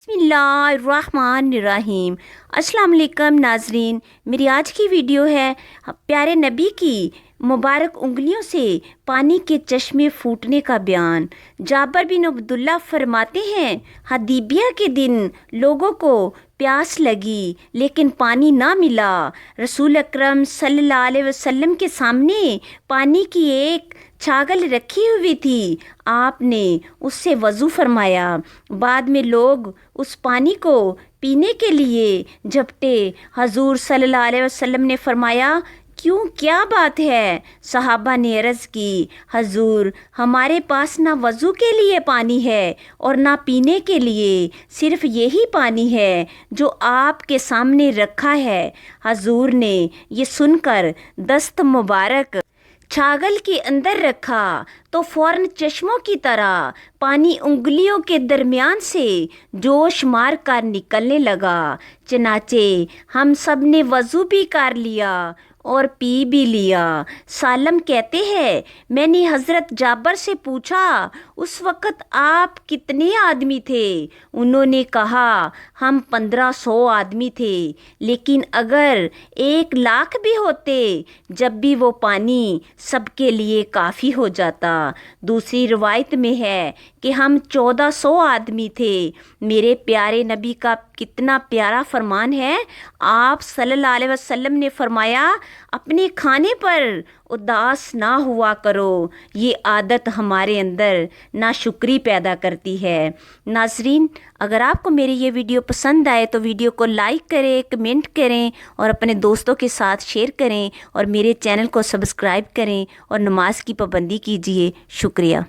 बिस्मिल्लाहिर्रहमानिर्रहीम। अस्सलाम वालेकुम नाजरीन, मेरी आज की वीडियो है प्यारे नबी की मुबारक उंगलियों से पानी के चश्मे फूटने का बयान। जाबर बिन अब्दुल्ला फरमाते हैं, हदीबिया के दिन लोगों को प्यास लगी लेकिन पानी ना मिला। रसूल अकरम सल्लल्लाहु अलैहि वसल्लम के सामने पानी की एक छागल रखी हुई थी। आपने उससे वज़ू फरमाया। बाद में लोग उस पानी को पीने के लिए झपटे। हजूर सल्लल्लाहु अलैहि वसल्लम ने फरमाया, क्यों, क्या बात है? सहाबा ने अर्ज़ की, हजूर, हमारे पास ना वज़ू के लिए पानी है और ना पीने के लिए, सिर्फ यही पानी है जो आपके सामने रखा है। हजूर ने ये सुनकर दस्त मुबारक छागल के अंदर रखा तो फौरन चश्मों की तरह पानी उंगलियों के दरमियान से जोश मार कर निकलने लगा। चनाचे हम सब ने वज़ू भी कर लिया और पी भी लिया। सालम कहते हैं, मैंने हज़रत जाबर से पूछा, उस वक़्त आप कितने आदमी थे? उन्होंने कहा, हम 1500 आदमी थे, लेकिन अगर 1,00,000 भी होते जब भी वो पानी सबके लिए काफ़ी हो जाता। दूसरी रवायत में है कि हम 1400 आदमी थे। मेरे प्यारे नबी का कितना प्यारा फरमान है। आप सल्लल्लाहु अलैहि वसल्लम ने फरमाया, अपने खाने पर उदास ना हुआ करो, ये आदत हमारे अंदर नाशुक्री पैदा करती है। नाजरीन, अगर आपको मेरी ये वीडियो पसंद आए तो वीडियो को लाइक करें, कमेंट करें और अपने दोस्तों के साथ शेयर करें और मेरे चैनल को सब्सक्राइब करें और नमाज की पाबंदी कीजिए। शुक्रिया।